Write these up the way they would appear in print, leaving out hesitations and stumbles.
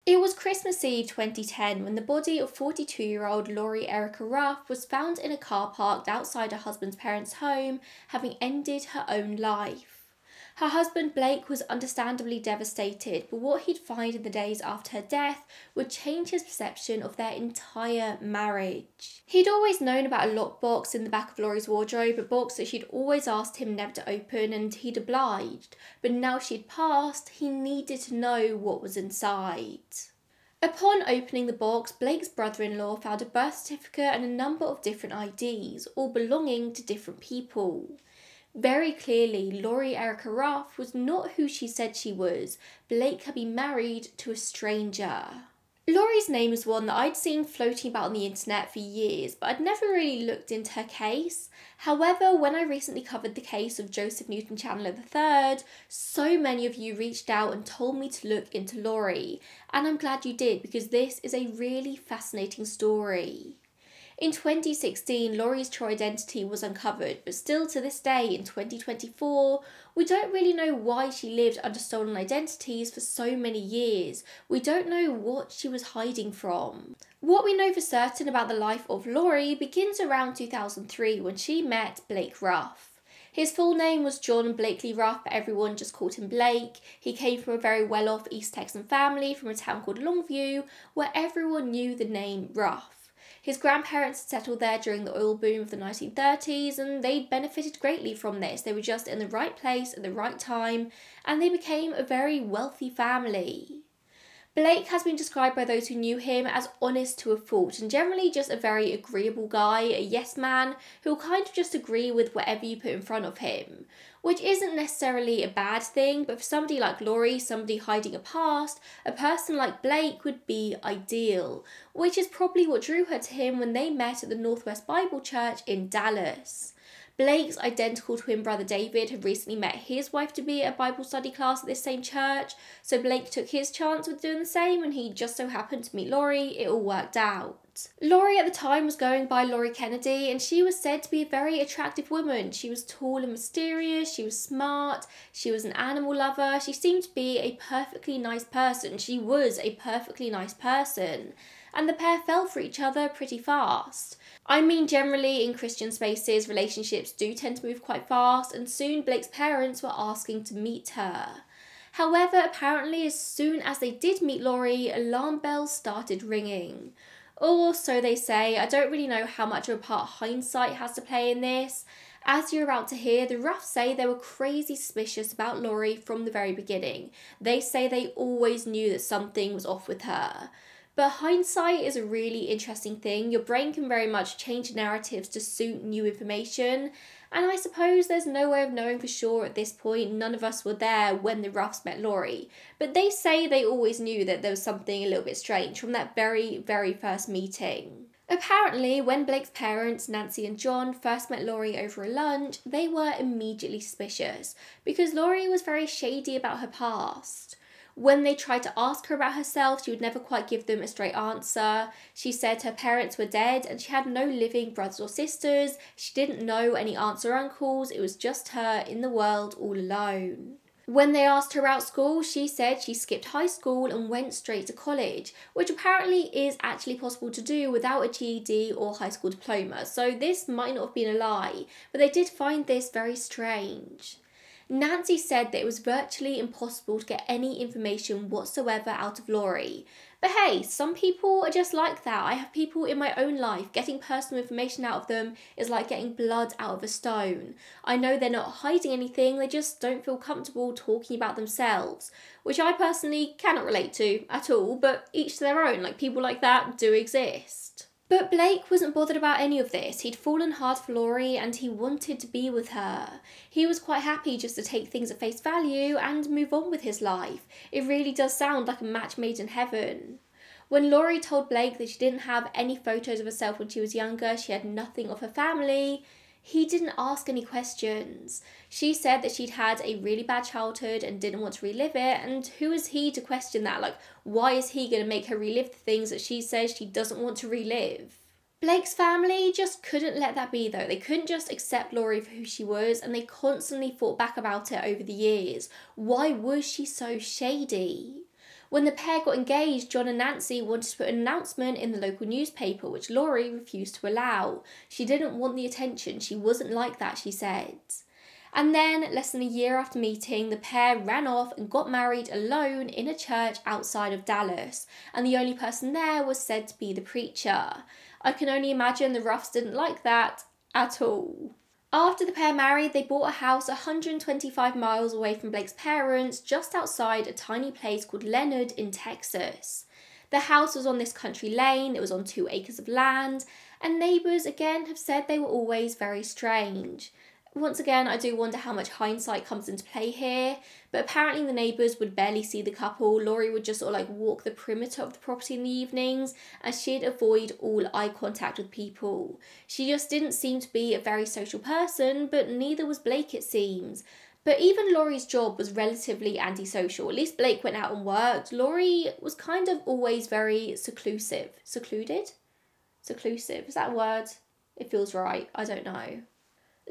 It was Christmas Eve 2010 when the body of 42-year-old Erica Ruff was found in a car parked outside her husband's parents' home, having ended her own life. Her husband Blake was understandably devastated, but what he'd find in the days after her death would change his perception of their entire marriage. He'd always known about a lockbox in the back of Lori's wardrobe, a box that she'd always asked him never to open, and he'd obliged. But now she'd passed, he needed to know what was inside. Upon opening the box, Blake's brother-in-law found a birth certificate and a number of different IDs, all belonging to different people. Very clearly, Erica Ruff was not who she said she was. Blake had been married to a stranger. Lori's name was one that I'd seen floating about on the internet for years, but I'd never really looked into her case. However, when I recently covered the case of Joseph Newton Chandler III, so many of you reached out and told me to look into Lori, and I'm glad you did because this is a really fascinating story. In 2016, Lori's true identity was uncovered, but still to this day, in 2024, we don't really know why she lived under stolen identities for so many years. We don't know what she was hiding from. What we know for certain about the life of Lori begins around 2003 when she met Blake Ruff. His full name was John Blakely Ruff, but everyone just called him Blake. He came from a very well-off East Texan family from a town called Longview, where everyone knew the name Ruff. His grandparents had settled there during the oil boom of the 1930s, and they benefited greatly from this. They were just in the right place at the right time, and they became a very wealthy family. Blake has been described by those who knew him as honest to a fault, and generally just a very agreeable guy, a yes man, who'll kind of just agree with whatever you put in front of him. Which isn't necessarily a bad thing, but for somebody like Lori, somebody hiding a past, a person like Blake would be ideal, which is probably what drew her to him when they met at the Northwest Bible Church in Dallas. Blake's identical twin brother David had recently met his wife-to-be at a Bible study class at this same church, so Blake took his chance with doing the same, and he just so happened to meet Lori. It all worked out. Lori at the time was going by Lori Kennedy, and she was said to be a very attractive woman. She was tall and mysterious, she was smart, she was an animal lover, she seemed to be a perfectly nice person. She was a perfectly nice person. And the pair fell for each other pretty fast. I mean, generally in Christian spaces, relationships do tend to move quite fast, and soon Blake's parents were asking to meet her. However, apparently as soon as they did meet Lori, alarm bells started ringing. Or so they say. I don't really know how much of a part hindsight has to play in this. As you're about to hear, the Ruffs say they were crazy suspicious about Lori from the very beginning. They say they always knew that something was off with her. But hindsight is a really interesting thing. Your brain can very much change narratives to suit new information. And I suppose there's no way of knowing for sure at this point. None of us were there when the Ruffs met Lori. But they say they always knew that there was something a little bit strange from that very, very first meeting. Apparently, when Blake's parents, Nancy and John, first met Lori over a lunch, they were immediately suspicious because Lori was very shady about her past. When they tried to ask her about herself, she would never quite give them a straight answer. She said her parents were dead and she had no living brothers or sisters. She didn't know any aunts or uncles. It was just her in the world all alone. When they asked her about school, she said she skipped high school and went straight to college, which apparently is actually possible to do without a GED or high school diploma. So this might not have been a lie, but they did find this very strange. Nancy said that it was virtually impossible to get any information whatsoever out of Lori. But hey, some people are just like that. I have people in my own life. Getting personal information out of them is like getting blood out of a stone. I know they're not hiding anything, they just don't feel comfortable talking about themselves, which I personally cannot relate to at all, but each to their own. Like, people like that do exist. But Blake wasn't bothered about any of this. He'd fallen hard for Lori and he wanted to be with her. He was quite happy just to take things at face value and move on with his life. It really does sound like a match made in heaven. When Lori told Blake that she didn't have any photos of herself when she was younger, she had nothing of her family, he didn't ask any questions. She said that she'd had a really bad childhood and didn't want to relive it, and who is he to question that? Like, why is he going to make her relive the things that she says she doesn't want to relive? Blake's family just couldn't let that be though. They couldn't just accept Lori for who she was, and they constantly fought back about it over the years. Why was she so shady? When the pair got engaged, John and Nancy wanted to put an announcement in the local newspaper, which Laurie refused to allow. She didn't want the attention. She wasn't like that, she said. And then, less than a year after meeting, the pair ran off and got married alone in a church outside of Dallas, and the only person there was said to be the preacher. I can only imagine the Ruffs didn't like that at all. After the pair married, they bought a house 125 miles away from Blake's parents, just outside a tiny place called Leonard in Texas. The house was on this country lane, it was on 2 acres of land, and neighbours again have said they were always very strange. Once again, I do wonder how much hindsight comes into play here, but apparently the neighbours would barely see the couple. Laurie would just sort of like walk the perimeter of the property in the evenings, and she'd avoid all eye contact with people. She just didn't seem to be a very social person, but neither was Blake, it seems. But even Laurie's job was relatively antisocial. At least Blake went out and worked. Laurie was kind of always very seclusive. Secluded? Seclusive, is that a word? It feels right, I don't know.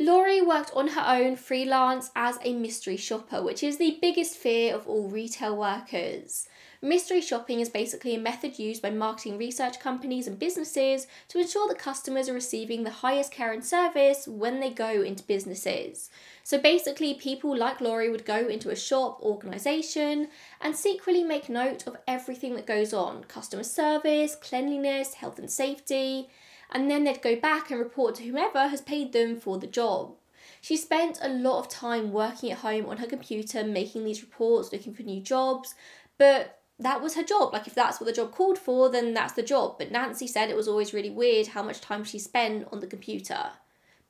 Laurie worked on her own freelance as a mystery shopper, which is the biggest fear of all retail workers. Mystery shopping is basically a method used by marketing research companies and businesses to ensure that customers are receiving the highest care and service when they go into businesses. So basically, people like Laurie would go into a shop, organisation, and secretly make note of everything that goes on: customer service, cleanliness, health and safety. And then they'd go back and report to whomever has paid them for the job. She spent a lot of time working at home on her computer, making these reports, looking for new jobs, but that was her job. Like, if that's what the job called for, then that's the job. But Nancy said it was always really weird how much time she spent on the computer.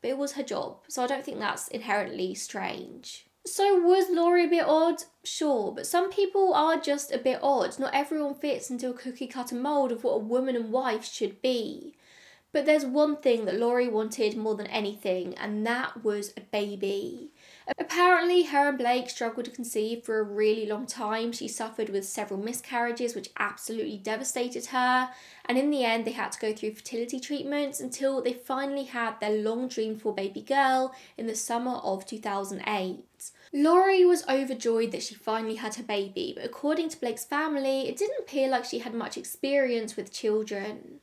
But it was her job, so I don't think that's inherently strange. So was Laurie a bit odd? Sure, but some people are just a bit odd. Not everyone fits into a cookie cutter mould of what a woman and wife should be. But there's one thing that Laurie wanted more than anything, and that was a baby. Apparently, her and Blake struggled to conceive for a really long time. She suffered with several miscarriages, which absolutely devastated her. And in the end, they had to go through fertility treatments until they finally had their long dreamed for baby girl in the summer of 2008. Laurie was overjoyed that she finally had her baby, but according to Blake's family, it didn't appear like she had much experience with children.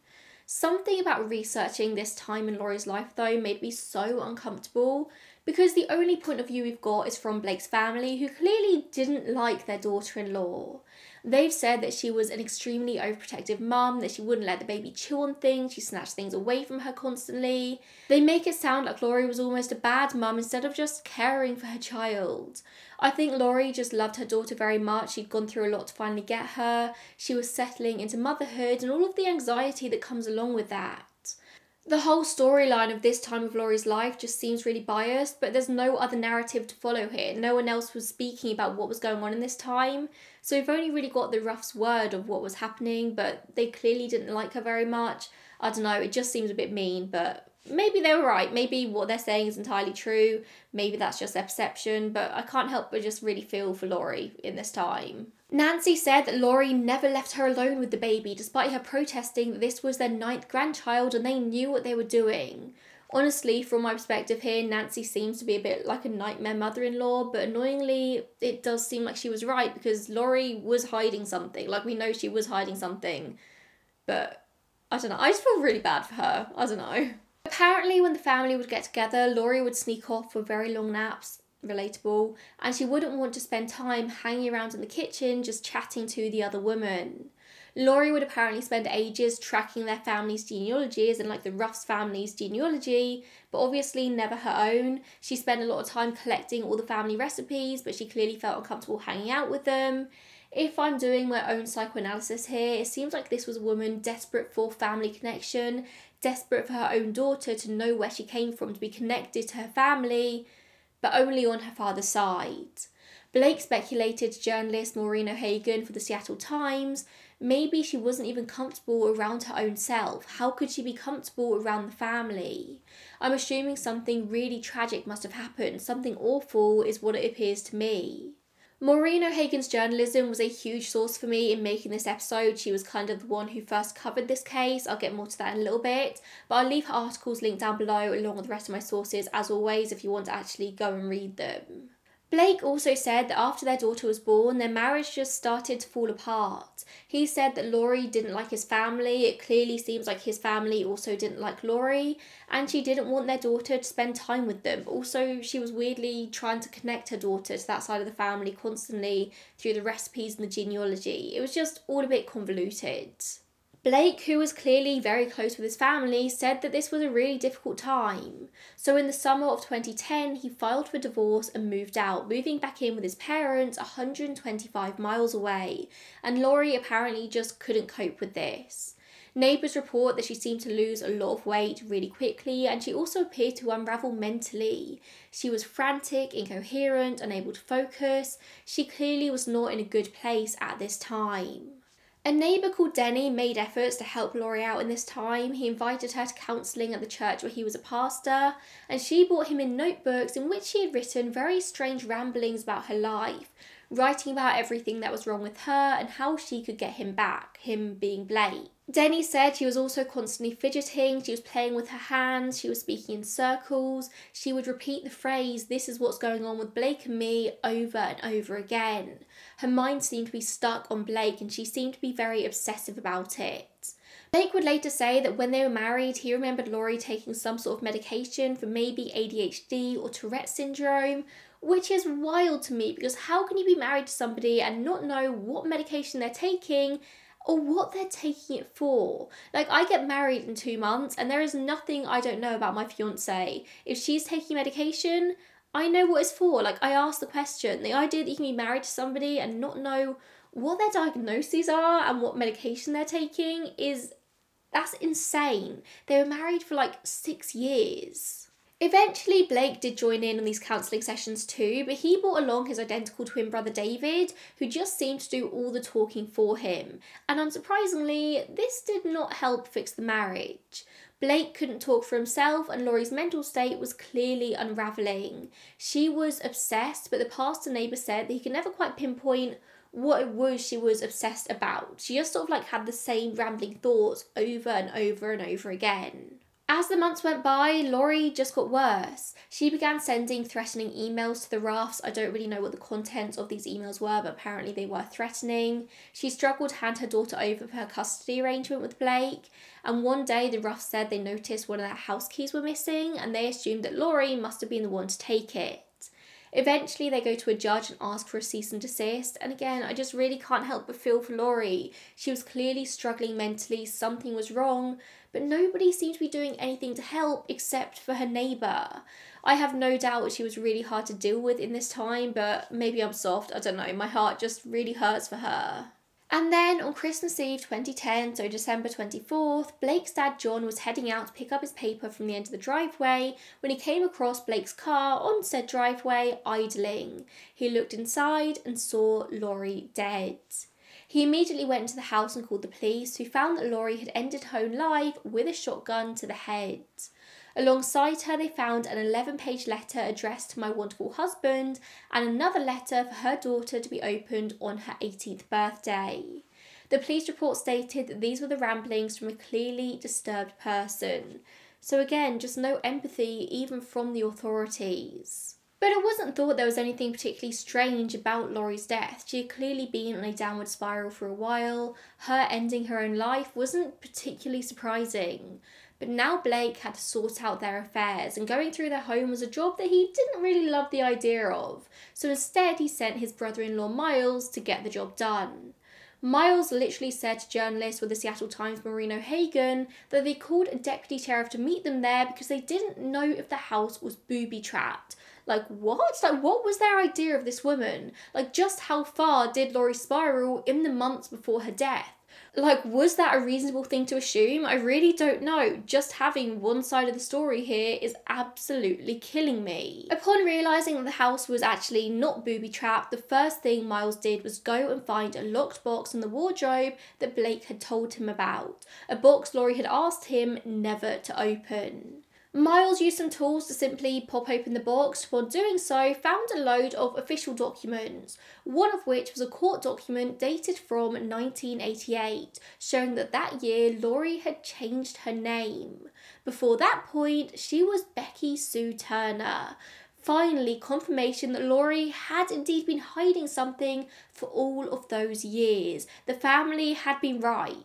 Something about researching this time in Laurie's life, though, made me so uncomfortable, because the only point of view we've got is from Blake's family, who clearly didn't like their daughter-in-law. They've said that she was an extremely overprotective mum, that she wouldn't let the baby chew on things, she snatched things away from her constantly. They make it sound like Laurie was almost a bad mum instead of just caring for her child. I think Laurie just loved her daughter very much. She'd gone through a lot to finally get her. She was settling into motherhood and all of the anxiety that comes along with that. The whole storyline of this time of Laurie's life just seems really biased, but there's no other narrative to follow here. No one else was speaking about what was going on in this time, so we've only really got the Ruff's word of what was happening, but they clearly didn't like her very much. I don't know, it just seems a bit mean, but maybe they were right. Maybe what they're saying is entirely true. Maybe that's just their perception, but I can't help but just really feel for Laurie in this time. Nancy said that Laurie never left her alone with the baby, despite her protesting that this was their 9th grandchild and they knew what they were doing. Honestly, from my perspective here, Nancy seems to be a bit like a nightmare mother-in-law, but annoyingly, it does seem like she was right, because Laurie was hiding something. Like, we know she was hiding something, but I don't know. I just feel really bad for her. I don't know. Apparently, when the family would get together, Laurie would sneak off for very long naps. Relatable. And she wouldn't want to spend time hanging around in the kitchen just chatting to the other woman. Laurie would apparently spend ages tracking their family's genealogies and like the Ruff's family's genealogy, but obviously never her own. She spent a lot of time collecting all the family recipes, but she clearly felt uncomfortable hanging out with them. If I'm doing my own psychoanalysis here, it seems like this was a woman desperate for family connection, desperate for her own daughter to know where she came from, to be connected to her family, but only on her father's side. Blake speculated to journalist Maureen O'Hagan for the Seattle Times, maybe she wasn't even comfortable around her own self. How could she be comfortable around the family? I'm assuming something really tragic must have happened. Something awful is what it appears to me. Maureen O'Hagan's journalism was a huge source for me in making this episode. She was kind of the one who first covered this case. I'll get more to that in a little bit, but I'll leave her articles linked down below along with the rest of my sources as always if you want to actually go and read them. Blake also said that after their daughter was born, their marriage just started to fall apart. He said that Laurie didn't like his family. It clearly seems like his family also didn't like Laurie, and she didn't want their daughter to spend time with them. But also, she was weirdly trying to connect her daughter to that side of the family constantly through the recipes and the genealogy. It was just all a bit convoluted. Blake, who was clearly very close with his family, said that this was a really difficult time. So in the summer of 2010, he filed for divorce and moved out, moving back in with his parents 125 miles away, and Laurie apparently just couldn't cope with this. Neighbours report that she seemed to lose a lot of weight really quickly, and she also appeared to unravel mentally. She was frantic, incoherent, unable to focus. She clearly was not in a good place at this time. A neighbour called Denny made efforts to help Laurie out in this time. He invited her to counselling at the church where he was a pastor, and she brought him in notebooks in which she had written very strange ramblings about her life, writing about everything that was wrong with her and how she could get him back, him being Blake. Denny said she was also constantly fidgeting, she was playing with her hands, she was speaking in circles, she would repeat the phrase, "This is what's going on with Blake and me," over and over again. Her mind seemed to be stuck on Blake and she seemed to be very obsessive about it. Blake would later say that when they were married, he remembered Laurie taking some sort of medication for maybe ADHD or Tourette syndrome, which is wild to me because how can you be married to somebody and not know what medication they're taking or what they're taking it for? Like, I get married in 2 months and there is nothing I don't know about my fiance. If she's taking medication, I know what it's for. Like, I ask the question. The idea that you can be married to somebody and not know what their diagnoses are and what medication they're taking that's insane. They were married for like 6 years. Eventually, Blake did join in on these counselling sessions too, but he brought along his identical twin brother David, who just seemed to do all the talking for him. And unsurprisingly, this did not help fix the marriage. Blake couldn't talk for himself and Laurie's mental state was clearly unravelling. She was obsessed, but the pastor neighbour said that he could never quite pinpoint what it was she was obsessed about. She just sort of like had the same rambling thoughts over and over and over again. As the months went by, Laurie just got worse. She began sending threatening emails to the Ruffs. I don't really know what the contents of these emails were, but apparently they were threatening. She struggled to hand her daughter over for her custody arrangement with Blake. And one day the Ruffs said they noticed one of their house keys were missing and they assumed that Laurie must have been the one to take it. Eventually they go to a judge and ask for a cease and desist, and again, I just really can't help but feel for Laurie. She was clearly struggling mentally, something was wrong, but nobody seemed to be doing anything to help except for her neighbour. I have no doubt she was really hard to deal with in this time, but maybe I'm soft, I don't know, my heart just really hurts for her. And then on Christmas Eve 2010, so December 24th, Blake's dad John was heading out to pick up his paper from the end of the driveway when he came across Blake's car on said driveway idling. He looked inside and saw Laurie dead. He immediately went into the house and called the police, who found that Laurie had ended her own life with a shotgun to the head. Alongside her, they found an 11-page letter addressed to my wonderful husband and another letter for her daughter to be opened on her 18th birthday. The police report stated that these were the ramblings from a clearly disturbed person. So again, just no empathy even from the authorities. But it wasn't thought there was anything particularly strange about Laurie's death. She had clearly been on a downward spiral for a while. Her ending her own life wasn't particularly surprising. But now Blake had to sort out their affairs, and going through their home was a job that he didn't really love the idea of. So instead he sent his brother-in-law Miles to get the job done. Miles literally said to journalists with the Seattle Times Maureen O'Hagan that they called a deputy sheriff to meet them there because they didn't know if the house was booby-trapped. Like, what? Like, what was their idea of this woman? Like, just how far did Laurie spiral in the months before her death? Like, was that a reasonable thing to assume? I really don't know. Just having one side of the story here is absolutely killing me. Upon realising that the house was actually not booby-trapped, the first thing Miles did was go and find a locked box in the wardrobe that Blake had told him about. A box Laurie had asked him never to open. Miles used some tools to simply pop open the box. While doing so, found a load of official documents, one of which was a court document dated from 1988, showing that that year Laurie had changed her name. Before that point, she was Becky Sue Turner. Finally, confirmation that Lori had indeed been hiding something for all of those years. The family had been right.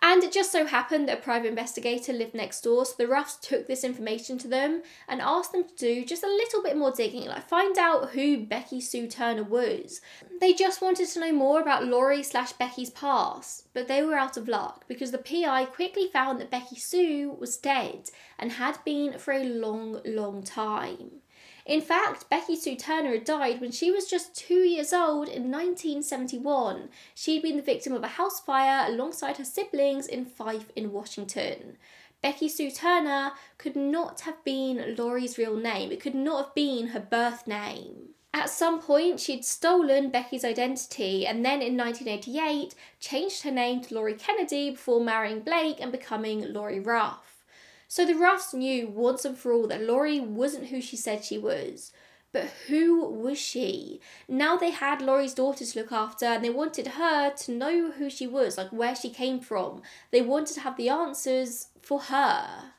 And it just so happened that a private investigator lived next door, so the Ruffs took this information to them and asked them to do just a little bit more digging, like find out who Becky Sue Turner was. They just wanted to know more about Lori/Becky's past, but they were out of luck because the PI quickly found that Becky Sue was dead and had been for a long, long time. In fact, Becky Sue Turner had died when she was just 2 years old in 1971. She'd been the victim of a house fire alongside her siblings in Fife in Washington. Becky Sue Turner could not have been Lori's real name. It could not have been her birth name. At some point, she'd stolen Becky's identity and then in 1988 changed her name to Lori Kennedy before marrying Blake and becoming Lori Ruff. So the Ruffs knew once and for all that Lori wasn't who she said she was. But who was she? Now they had Lori's daughter to look after and they wanted her to know who she was, like where she came from. They wanted to have the answers for her.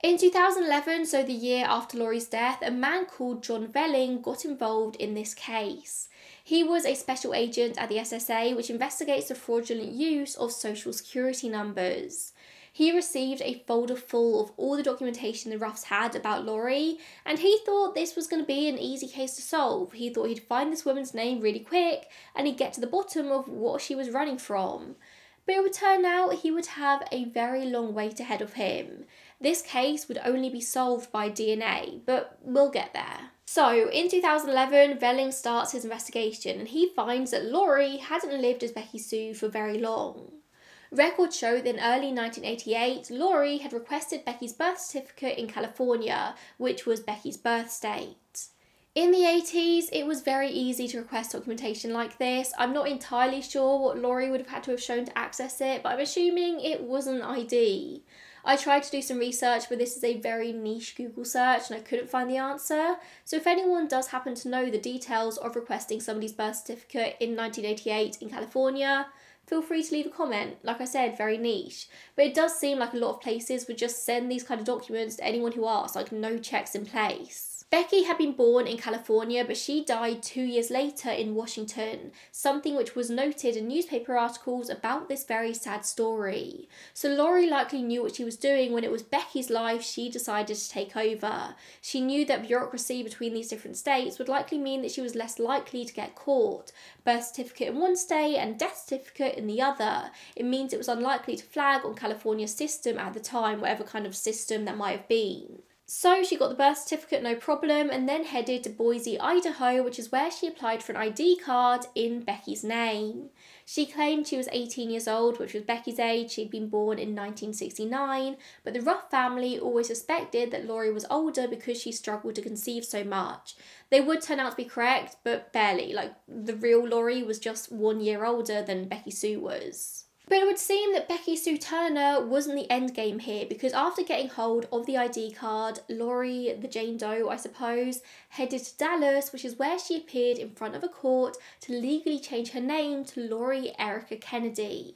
In 2011, so the year after Lori's death, a man called John Velling got involved in this case. He was a special agent at the SSA which investigates the fraudulent use of social security numbers. He received a folder full of all the documentation the Ruffs had about Lori, and he thought this was going to be an easy case to solve. He thought he'd find this woman's name really quick, and he'd get to the bottom of what she was running from. But it would turn out he would have a very long wait ahead of him. This case would only be solved by DNA, but we'll get there. So, in 2011, Velling starts his investigation, and he finds that Lori hadn't lived as Becky Sue for very long. Records show that in early 1988, Lori had requested Becky's birth certificate in California, which was Becky's birth state. In the 80s, it was very easy to request documentation like this. I'm not entirely sure what Lori would have had to have shown to access it, but I'm assuming it wasn't ID. I tried to do some research, but this is a very niche Google search and I couldn't find the answer. So if anyone does happen to know the details of requesting somebody's birth certificate in 1988 in California, feel free to leave a comment. Like I said, very niche. But it does seem like a lot of places would just send these kind of documents to anyone who asks, like no checks in place. Becky had been born in California, but she died 2 years later in Washington, something which was noted in newspaper articles about this very sad story. So Lori likely knew what she was doing when it was Becky's life she decided to take over. She knew that bureaucracy between these different states would likely mean that she was less likely to get caught. Birth certificate in one state and death certificate in the other. It means it was unlikely to flag on California's system at the time, whatever kind of system that might have been. So she got the birth certificate no problem and then headed to Boise, Idaho, which is where she applied for an ID card in Becky's name. She claimed she was 18 years old, which was Becky's age. She'd been born in 1969, but the Ruff family always suspected that Lori was older because she struggled to conceive so much. They would turn out to be correct, but barely. Like, the real Lori was just 1 year older than Becky Sue was. But it would seem that Becky Sue Turner wasn't the end game here, because after getting hold of the ID card, Lori, the Jane Doe I suppose, headed to Dallas, which is where she appeared in front of a court to legally change her name to Lori Erica Kennedy.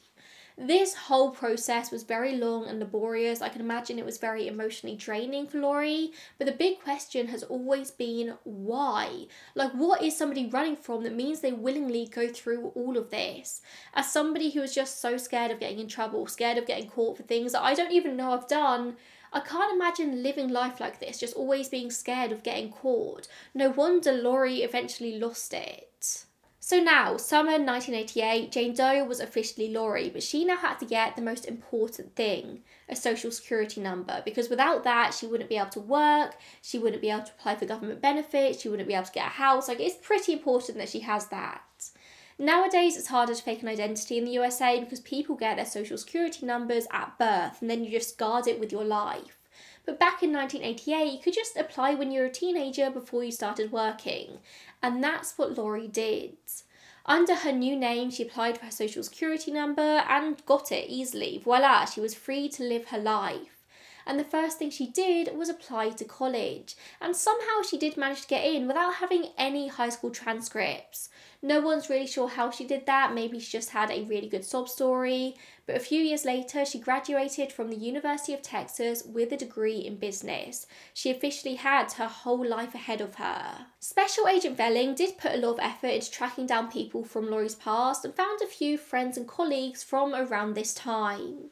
This whole process was very long and laborious. I can imagine it was very emotionally draining for Lori, but the big question has always been why? Like, what is somebody running from that means they willingly go through all of this? As somebody who is just so scared of getting in trouble, scared of getting caught for things that I don't even know I've done, I can't imagine living life like this, just always being scared of getting caught. No wonder Lori eventually lost it. So now, summer 1988, Jane Doe was officially Lori, but she now had to get the most important thing, a social security number, because without that, she wouldn't be able to work, she wouldn't be able to apply for government benefits, she wouldn't be able to get a house. Like, it's pretty important that she has that. Nowadays, it's harder to fake an identity in the USA because people get their social security numbers at birth, and then you just guard it with your life. But back in 1988, you could just apply when you were a teenager before you started working. And that's what Lori did. Under her new name, she applied for her social security number and got it easily. Voila, she was free to live her life. and the first thing she did was apply to college, and somehow she did manage to get in without having any high school transcripts. No one's really sure how she did that. Maybe she just had a really good sob story. But a few years later, she graduated from the University of Texas with a degree in business. She officially had her whole life ahead of her. Special Agent Velling did put a lot of effort into tracking down people from Lori's past and found a few friends and colleagues from around this time.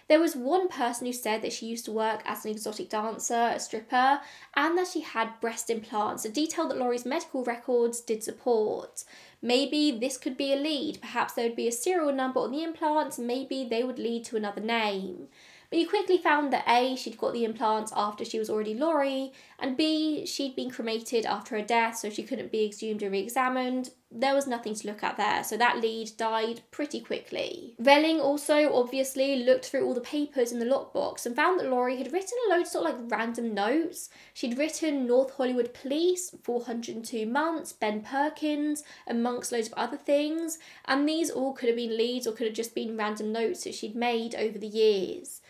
There was one person who said that she used to work as an exotic dancer, a stripper, and that she had breast implants, a detail that Lori's medical records did support. Maybe this could be a lead. Perhaps there would be a serial number on the implants. Maybe they would lead to another name. But you quickly found that A, she'd got the implants after she was already Lori, and B, she'd been cremated after her death, so she couldn't be exhumed or re-examined. There was nothing to look at there, so that lead died pretty quickly. Velling also obviously looked through all the papers in the lockbox and found that Lori had written a load of sort of like random notes. She'd written North Hollywood Police, 402 months, Ben Perkins, amongst loads of other things, and these all could have been leads or could have just been random notes that she'd made over the years.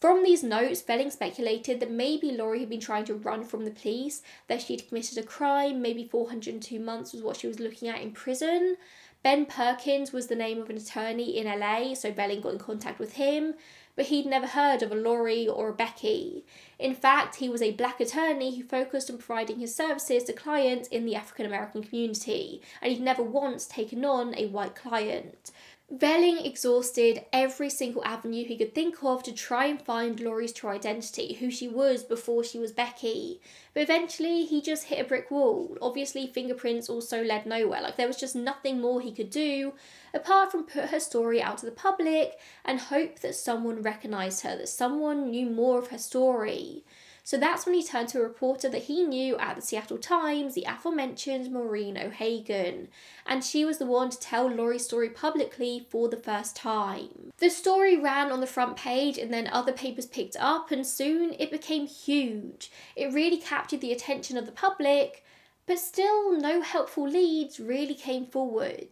From these notes, Velling speculated that maybe Lori had been trying to run from the police, that she'd committed a crime, maybe 402 months was what she was looking at in prison. Ben Perkins was the name of an attorney in LA, so Velling got in contact with him, but he'd never heard of a Lori or a Becky. In fact, he was a black attorney who focused on providing his services to clients in the African American community, and he'd never once taken on a white client. Velling exhausted every single avenue he could think of to try and find Lori's true identity, who she was before she was Becky. But eventually he just hit a brick wall. Obviously fingerprints also led nowhere. Like there was just nothing more he could do apart from put her story out to the public and hope that someone recognised her, that someone knew more of her story. So that's when he turned to a reporter that he knew at the Seattle Times, the aforementioned Maureen O'Hagan, and she was the one to tell Lori's story publicly for the first time. The story ran on the front page and then other papers picked it up, and soon it became huge. It really captured the attention of the public, but still no helpful leads really came forward.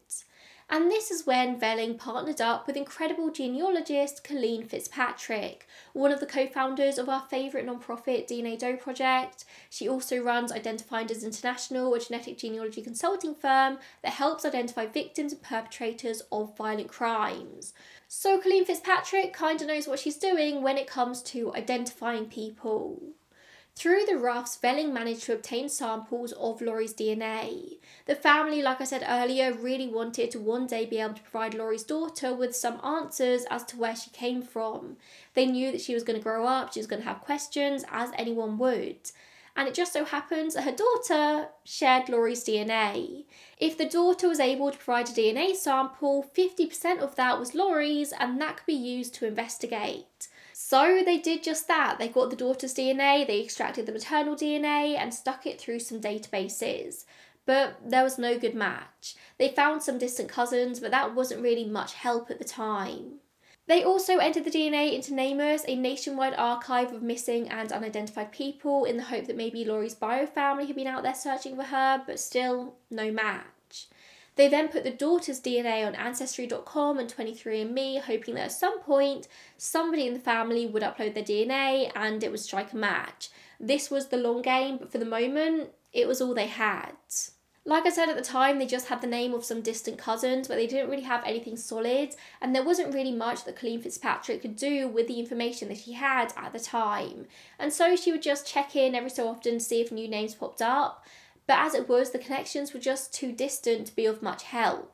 And this is when Velling partnered up with incredible genealogist Colleen Fitzpatrick, one of the co-founders of our favourite non-profit DNA Doe project. She also runs Identifinders International, a genetic genealogy consulting firm that helps identify victims and perpetrators of violent crimes. So Colleen Fitzpatrick kind of knows what she's doing when it comes to identifying people. Through the Ruffs, Velling managed to obtain samples of Lori's DNA. The family, like I said earlier, really wanted to one day be able to provide Lori's daughter with some answers as to where she came from. They knew that she was going to grow up, she was going to have questions, as anyone would. And it just so happens that her daughter shared Lori's DNA. If the daughter was able to provide a DNA sample, 50% of that was Lori's, and that could be used to investigate. So they did just that. They got the daughter's DNA, they extracted the maternal DNA and stuck it through some databases. But there was no good match. They found some distant cousins, but that wasn't really much help at the time. They also entered the DNA into NamUs, a nationwide archive of missing and unidentified people, in the hope that maybe Lori's bio family had been out there searching for her, but still no match. They then put the daughter's DNA on Ancestry.com and 23andMe, hoping that at some point somebody in the family would upload their DNA and it would strike a match. This was the long game, but for the moment, it was all they had. Like I said at the time, they just had the name of some distant cousins, but they didn't really have anything solid, and there wasn't really much that Colleen Fitzpatrick could do with the information that she had at the time. And so she would just check in every so often to see if new names popped up. But as it was, the connections were just too distant to be of much help.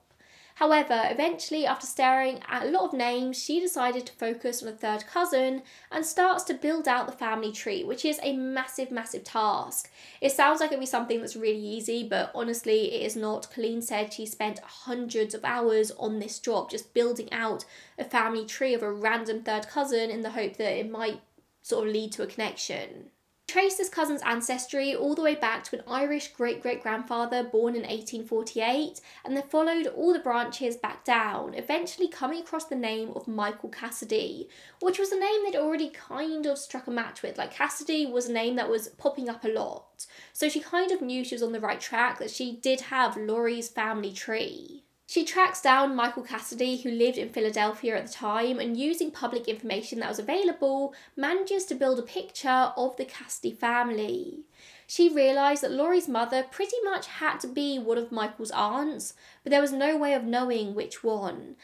However, eventually, after staring at a lot of names, she decided to focus on a third cousin and starts to build out the family tree, which is a massive, massive task. It sounds like it'd be something that's really easy, but honestly, it is not. Colleen said she spent hundreds of hours on this job, just building out a family tree of a random third cousin in the hope that it might sort of lead to a connection. Traced this cousin's ancestry all the way back to an Irish great-great-grandfather born in 1848, and then followed all the branches back down, eventually coming across the name of Michael Cassidy, which was a name they'd already kind of struck a match with. Like, Cassidy was a name that was popping up a lot, so she kind of knew she was on the right track, that she did have Lori's family tree. She tracks down Michael Cassidy, who lived in Philadelphia at the time, and using public information that was available, manages to build a picture of the Cassidy family. She realised that Laurie's mother pretty much had to be one of Michael's aunts, but there was no way of knowing which one.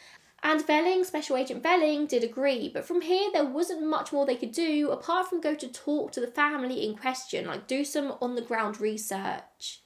And Velling, Special Agent Velling, did agree, but from here there wasn't much more they could do apart from go to talk to the family in question, like do some on-the-ground research.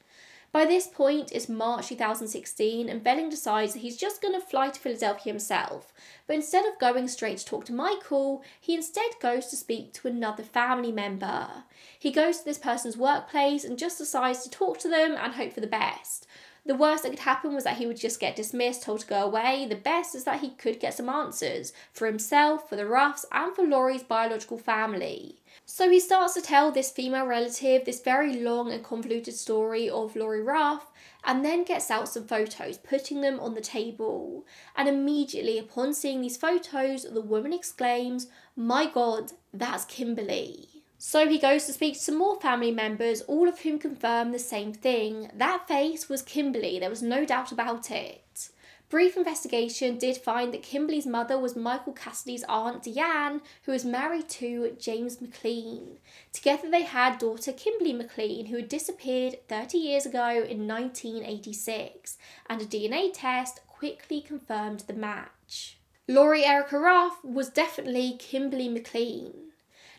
By this point, it's March 2016, and Velling decides that he's just going to fly to Philadelphia himself, but instead of going straight to talk to Michael, he instead goes to speak to another family member. He goes to this person's workplace and just decides to talk to them and hope for the best. The worst that could happen was that he would just get dismissed, told to go away. The best is that he could get some answers for himself, for the Ruffs, and for Laurie's biological family. So he starts to tell this female relative this very long and convoluted story of Laurie Ruff, and then gets out some photos, putting them on the table. And immediately upon seeing these photos, the woman exclaims, "My God, that's Kimberly." So he goes to speak to some more family members, all of whom confirm the same thing. That face was Kimberly, there was no doubt about it. Brief investigation did find that Kimberly's mother was Michael Cassidy's aunt Deanne, who was married to James McLean. Together they had daughter Kimberly McLean, who had disappeared 30 years ago in 1986, and a DNA test quickly confirmed the match. Laurie Erica Ruff was definitely Kimberly McLean.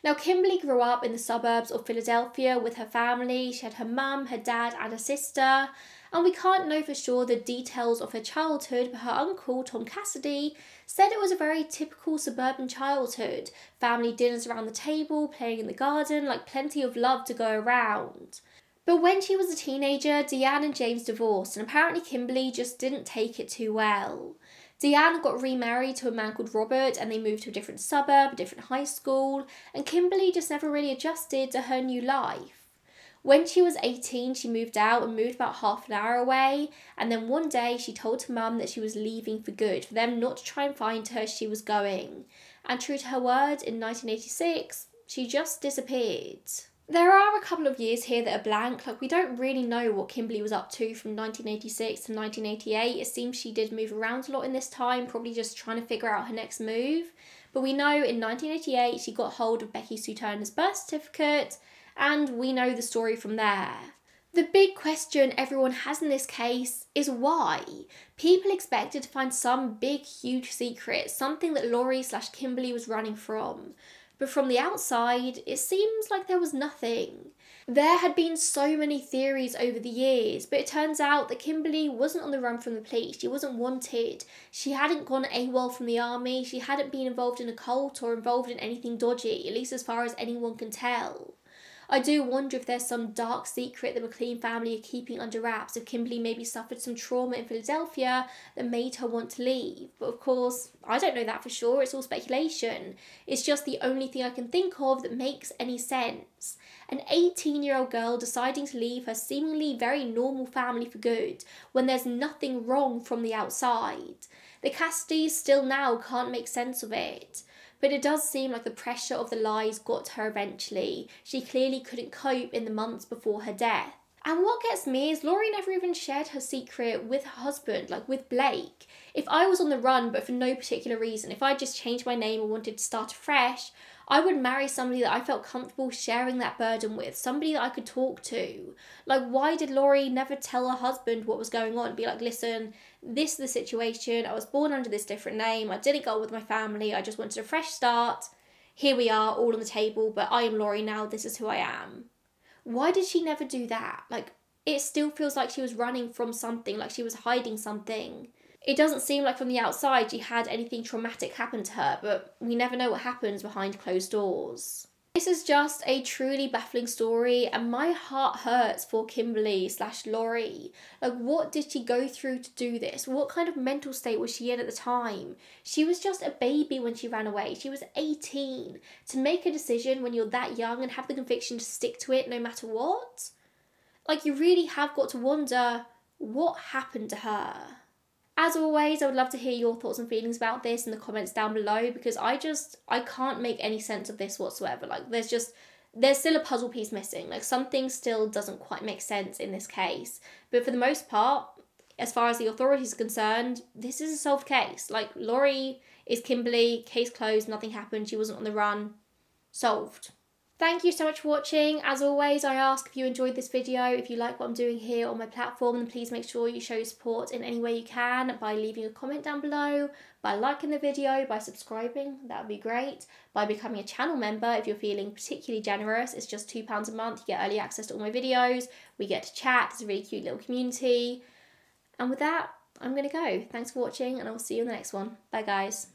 Now, Kimberly grew up in the suburbs of Philadelphia with her family. She had her mum, her dad, and a sister. And we can't know for sure the details of her childhood, but her uncle, Tom Cassidy, said it was a very typical suburban childhood. Family dinners around the table, playing in the garden, like plenty of love to go around. But when she was a teenager, Deanne and James divorced, and apparently Kimberly just didn't take it too well. Deanne got remarried to a man called Robert, and they moved to a different suburb, a different high school, and Kimberly just never really adjusted to her new life. When she was 18, she moved out and moved about half an hour away, and then one day she told her mum that she was leaving for good, for them not to try and find her, she was going. And true to her word, in 1986, she just disappeared. There are a couple of years here that are blank, like we don't really know what Kimberly was up to from 1986 to 1988. It seems she did move around a lot in this time, probably just trying to figure out her next move. But we know in 1988 she got hold of Becky Sue Turner's birth certificate, and we know the story from there. The big question everyone has in this case is why? People expected to find some big, huge secret, something that Laurie/Kimberly was running from. But from the outside, it seems like there was nothing. There had been so many theories over the years, but it turns out that Kimberly wasn't on the run from the police. She wasn't wanted. She hadn't gone AWOL from the army. She hadn't been involved in a cult or involved in anything dodgy, at least as far as anyone can tell. I do wonder if there's some dark secret the McLean family are keeping under wraps, if Kimberly maybe suffered some trauma in Philadelphia that made her want to leave. But of course, I don't know that for sure, it's all speculation. It's just the only thing I can think of that makes any sense. An 18-year-old girl deciding to leave her seemingly very normal family for good, when there's nothing wrong from the outside. The Cassidys still now can't make sense of it. But it does seem like the pressure of the lies got to her eventually. She clearly couldn't cope in the months before her death. And what gets me is Laurie never even shared her secret with her husband, like with Blake. If I was on the run, but for no particular reason, if I just changed my name and wanted to start afresh, I would marry somebody that I felt comfortable sharing that burden with, somebody that I could talk to. Like, why did Laurie never tell her husband what was going on? Be like, listen, this is the situation, I was born under this different name, I didn't go with my family, I just wanted a fresh start. Here we are, all on the table, but I am Laurie now, this is who I am. Why did she never do that? Like, it still feels like she was running from something, like she was hiding something. It doesn't seem like from the outside she had anything traumatic happen to her, but we never know what happens behind closed doors. This is just a truly baffling story, and my heart hurts for Kimberly/Laurie. Like, what did she go through to do this? What kind of mental state was she in at the time? She was just a baby when she ran away. She was 18. To make a decision when you're that young and have the conviction to stick to it no matter what? Like, you really have got to wonder what happened to her. As always, I would love to hear your thoughts and feelings about this in the comments down below, because I can't make any sense of this whatsoever. Like, there's still a puzzle piece missing. Like, something still doesn't quite make sense in this case. But for the most part, as far as the authorities are concerned, this is a solved case. Like, Laurie is Kimberly, case closed, nothing happened, she wasn't on the run, solved. Thank you so much for watching. As always, I ask if you enjoyed this video, if you like what I'm doing here on my platform, then please make sure you show your support in any way you can by leaving a comment down below, by liking the video, by subscribing, that would be great, by becoming a channel member if you're feeling particularly generous. It's just £2 a month, you get early access to all my videos, we get to chat, it's a really cute little community. And with that, I'm going to go. Thanks for watching and I'll see you in the next one. Bye guys.